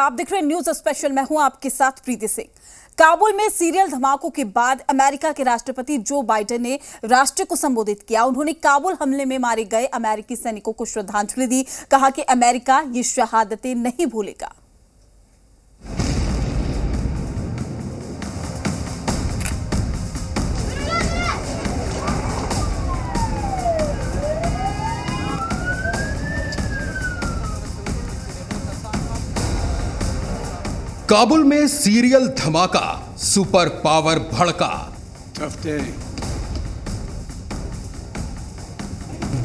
आप देख रहे हैं न्यूज स्पेशल। मैं हूं आपके साथ प्रीति सिंह। काबुल में सीरियल धमाकों के बाद अमेरिका के राष्ट्रपति जो बाइडेन ने राष्ट्र को संबोधित किया। उन्होंने काबुल हमले में मारे गए अमेरिकी सैनिकों को श्रद्धांजलि दी। कहा कि अमेरिका ये शहादतें नहीं भूलेगा। काबुल में सीरियल धमाका, सुपर पावर भड़का।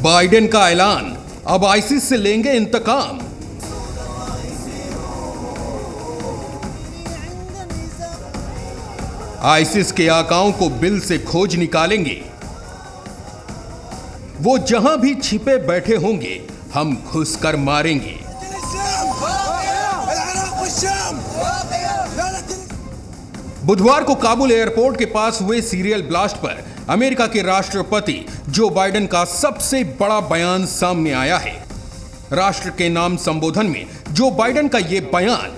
बाइडेन का ऐलान, अब आईसिस से लेंगे इंतकाम। आईसिस के आकाओं को बिल से खोज निकालेंगे। वो जहां भी छिपे बैठे होंगे, हम घुसकर मारेंगे। बुधवार को काबुल एयरपोर्ट के पास हुए सीरियल ब्लास्ट पर अमेरिका के राष्ट्रपति जो बाइडेन का सबसे बड़ा बयान सामने आया है। राष्ट्र के नाम संबोधन में जो बाइडेन का यह बयान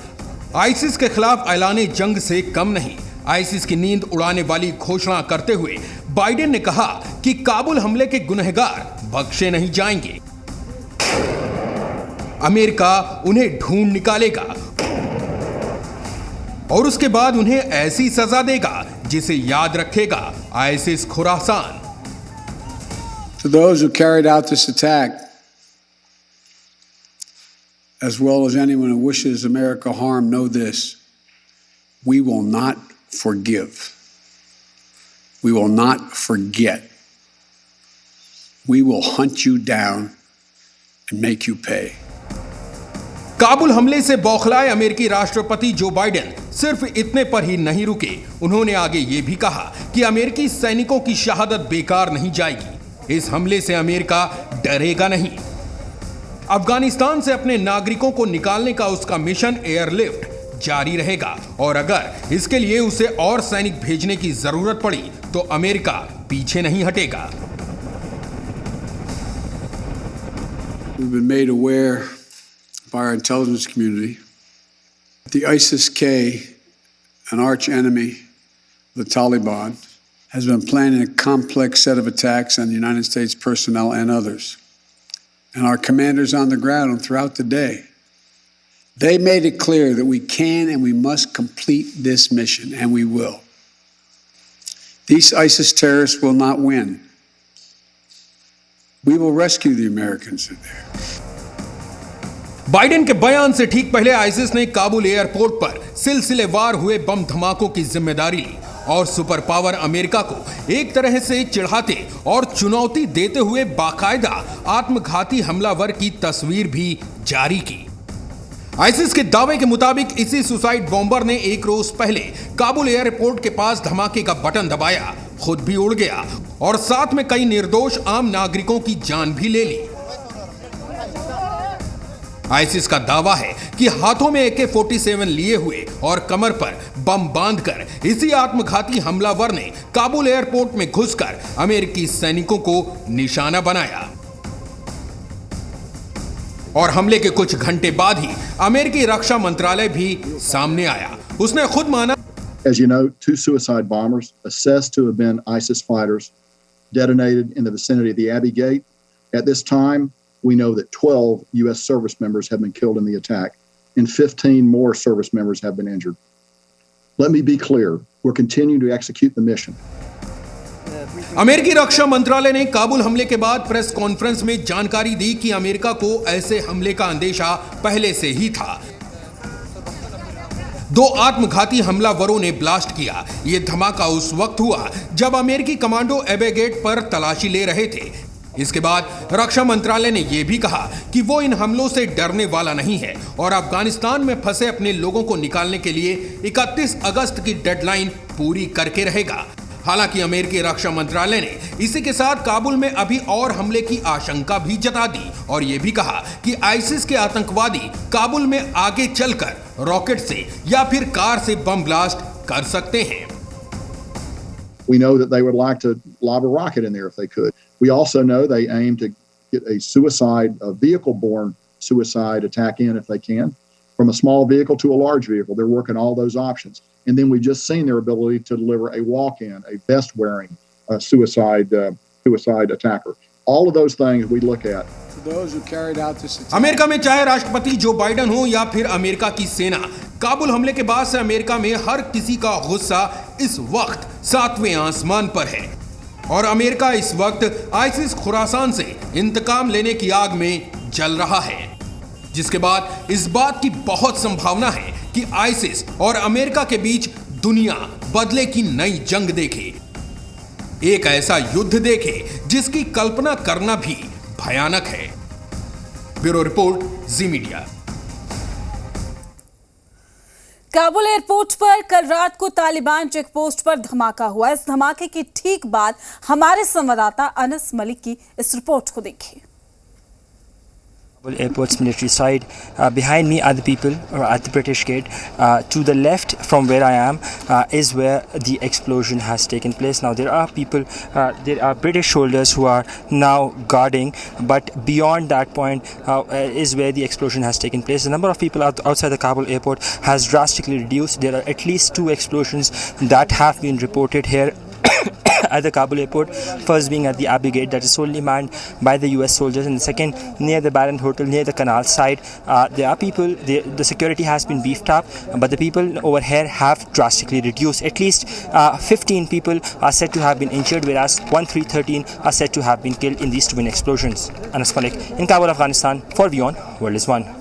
आईसिस के खिलाफ ऐलाने जंग से कम नहीं। आईसिस की नींद उड़ाने वाली घोषणा करते हुए बाइडेन ने कहा कि काबुल हमले के गुनहगार बख्शे नहीं जाएंगे। अमेरिका उन्हें ढूंढ निकालेगा और उसके बाद उन्हें ऐसी सजा देगा जिसे याद रखेगा ISIS Khorasan. To those who carried out this attack, as well as anyone who wishes America harm, know this: we will not forgive. We will not forget. We will hunt you down and make you pay. Kabul हमले से बौखलाए अमेरिकी राष्ट्रपति Joe Biden सिर्फ इतने पर ही नहीं रुके। उन्होंने आगे ये भी कहा कि अमेरिकी सैनिकों की शहादत बेकार नहीं जाएगी। इस हमले से अमेरिका डरेगा नहीं। अफगानिस्तान से अपने नागरिकों को निकालने का उसका मिशन एयरलिफ्ट जारी रहेगा और अगर इसके लिए उसे और सैनिक भेजने की जरूरत पड़ी तो अमेरिका पीछे नहीं हटेगा। We've been made aware by our intelligence community, the ISIS-K, an arch enemy of the Taliban, has been planning a complex set of attacks on United States personnel and others. And our commanders on the ground and throughout the day, they made it clear that we can and we must complete this mission, and we will. These ISIS terrorists will not win. We will rescue the Americans there. Biden के बयान से ठीक पहले ISIS ने Kabul airport पर सिलसिलेवार हुए बम धमाकों की जिम्मेदारी ली और सुपर पावर अमेरिका को एक तरह से चिढ़ाते और चुनौती देते हुए बाकायदा आत्मघाती हमलावर की तस्वीर भी जारी की। आईसिस के दावे के मुताबिक इसी सुसाइड बॉम्बर ने एक रोज पहले काबुल एयरपोर्ट के पास धमाके का बटन दबाया, खुद भी उड़ गया और साथ में कई निर्दोष आम नागरिकों की जान भी ले ली। आईसिस का दावा है कि हाथों में AK-47 लिए हुए और कमर पर बम बांधकर इसी आत्मघाती हमलावर ने काबुल एयरपोर्ट में घुसकर अमेरिकी सैनिकों को निशाना बनाया और हमले के कुछ घंटे बाद ही अमेरिकी रक्षा मंत्रालय भी सामने आया। उसने खुद माना, As you know, 2 suicide bombers assessed to have been ISIS fighters detonated in the vicinity of the Abbey Gate. At this time, we know that 12 U.S. service members have been killed in the attack, and 15 more service members have been injured. Let me be clear, we're continuing to execute the mission. अमेरिकी रक्षा मंत्रालय ने काबुल हमले के बाद press conference में जानकारी दी कि America को ऐसे हमले का अंदेशा पहले से ही था। 2 आत्मघाती हमलावरों ने ब्लास्ट किया। यह धमाका उस वक्त हुआ जब अमेरिकी कमांडो एबे गेट पर तलाशी ले रहे थे। इसके बाद रक्षा मंत्रालय ने यह भी कहा कि वो इन हमलों से डरने वाला नहीं है और अफगानिस्तान में फंसे अपने लोगों को निकालने के लिए 31 अगस्त की डेडलाइन पूरी करके रहेगा। हालांकि अमेरिकी रक्षा मंत्रालय ने इसी के साथ काबुल में अभी और हमले की आशंका भी जता दी और यह भी कहा कि आईसिस के आतंकवादी काबुल में आगे चलकर रॉकेट से या फिर कार से बम ब्लास्ट कर सकते हैं। We know that they would like to lob a rocket in there if they could. We also know they aim to get a vehicle-borne suicide attack in if they can, from a small vehicle to a large vehicle. They're working all those options. And then we've just seen their ability to deliver a walk-in, a vest-wearing suicide attacker. All of those things we look at. For those who carried out this attack, America में चाहे राष्ट्रपति जो Biden हो या फिर America की सेना, काबुल हमले के बाद से अमेरिका में हर किसी का गुस्सा इस वक्त 7वें आसमान पर है और अमेरिका इस वक्त आइसिस खुरासान से इंतकाम लेने की आग में जल रहा है, जिसके बाद इस बात की बहुत संभावना है कि आइसिस और अमेरिका के बीच दुनिया बदले की नई जंग देखे, एक ऐसा युद्ध देखे जिसकी कल्पना करना भी भयानक है। ब्यूरो रिपोर्ट, जी मीडिया। काबुल एयरपोर्ट पर कल रात को तालिबान चेकपोस्ट पर धमाका हुआ। इस धमाके के ठीक बाद हमारे संवाददाता अनस मलिक की इस रिपोर्ट को देखिए। Kabul Airport's military side. Behind me are the people at the British gate. To the left from where I am is where the explosion has taken place. Now there are people, there are British soldiers who are now guarding, but beyond that point is where the explosion has taken place. The number of people outside the Kabul airport has drastically reduced. There are at least 2 explosions that have been reported here at the Kabul airport, first being at the Abbey Gate, that is solely manned by the US soldiers, and the second near the Baron Hotel, near the canal side. There are people, the security has been beefed up, but the people over here have drastically reduced. At least 15 people are said to have been injured, whereas 13 are said to have been killed in these twin explosions. Anas Malik in Kabul, Afghanistan, for Beyond World is One.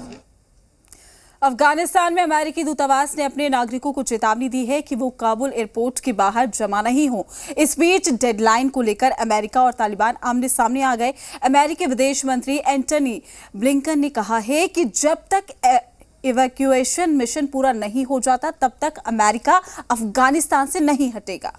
Afghanistan में अमेरिकी दूतावास ने अपने नागरिकों को चेतावनी दी है कि वो काबुल एयरपोर्ट के बाहर जमा नहीं हो। इस बीच डेडलाइन को लेकर अमेरिका और तालिबान आमने सामने आ गए। अमेरिकी विदेश मंत्री एंटनी ब्लिंकन ने कहा है कि जब तक इवैक्यूएशन मिशन पूरा नहीं हो जाता तब तक अमेरिका अफगानिस्तान से नहीं हटेगा।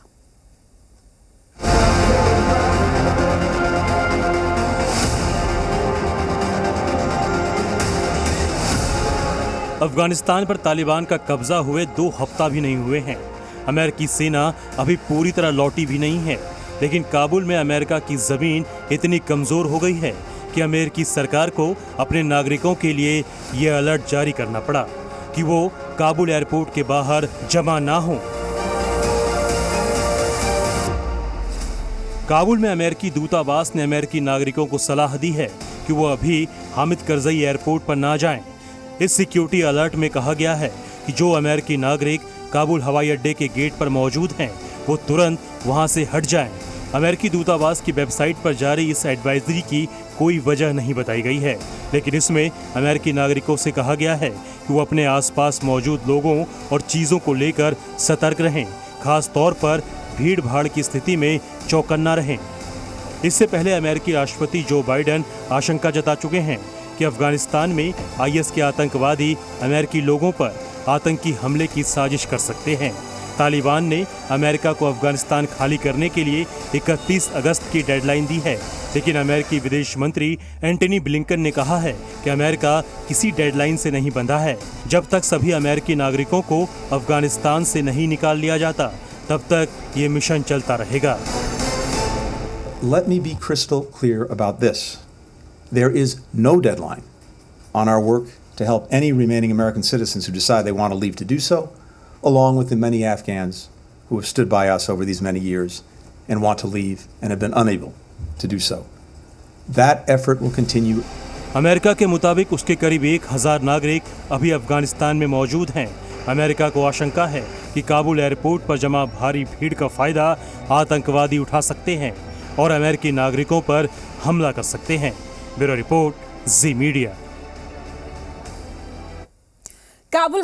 अफगानिस्तान पर तालिबान का कब्जा हुए 2 हफ्ता भी नहीं हुए हैं। अमेरिकी सेना अभी पूरी तरह लौटी भी नहीं है, लेकिन काबुल में अमेरिका की जमीन इतनी कमजोर हो गई है कि अमेरिकी सरकार को अपने नागरिकों के लिए ये अलर्ट जारी करना पड़ा कि वो काबुल एयरपोर्ट के बाहर जमा ना हो। काबुल में अमेरिकी दूतावास ने अमेरिकी नागरिकों को सलाह दी है कि वो अभी हामिद करजई एयरपोर्ट पर ना जाएं। इस सिक्योरिटी अलर्ट में कहा गया है कि जो अमेरिकी नागरिक काबुल हवाई अड्डे के गेट पर मौजूद हैं वो तुरंत वहां से हट जाएं। अमेरिकी दूतावास की वेबसाइट पर जारी इस एडवाइजरी की कोई वजह नहीं बताई गई है, लेकिन इसमें अमेरिकी नागरिकों से कहा गया है कि वो अपने आसपास मौजूद लोगों और चीज़ों को लेकर सतर्क रहें, खास तौर पर भीड़ भाड़ की स्थिति में चौकन्ना रहें। इससे पहले अमेरिकी राष्ट्रपति जो बाइडन आशंका जता चुके हैं कि अफगानिस्तान में आईएस के आतंकवादी अमेरिकी लोगों पर आतंकी हमले की साजिश कर सकते हैं। तालिबान ने अमेरिका को अफगानिस्तान खाली करने के लिए 31 अगस्त की डेडलाइन दी है, लेकिन अमेरिकी विदेश मंत्री एंटनी ब्लिंकन ने कहा है कि अमेरिका किसी डेडलाइन से नहीं बंधा है। जब तक सभी अमेरिकी नागरिकों को अफगानिस्तान से नहीं निकाल लिया जाता तब तक ये मिशन चलता रहेगा। Let me be crystal clear about this. There is no deadline on our work to help any remaining American citizens who decide they want to leave to do so, along with the many Afghans who have stood by us over these many years and want to leave and have been unable to do so. That effort will continue. America के मुताबिक उसके करीब 1000 नागरिक अभी अफगानिस्तान में मौजूद हैं। America को आशंका है कि काबुल एयरपोर्ट पर जमा भारी भीड़ का फायदा आतंकवादी उठा सकते हैं और अमेरिकी नागरिकों पर हमला कर सकते हैं। ब्यूरो रिपोर्ट, जी मीडिया।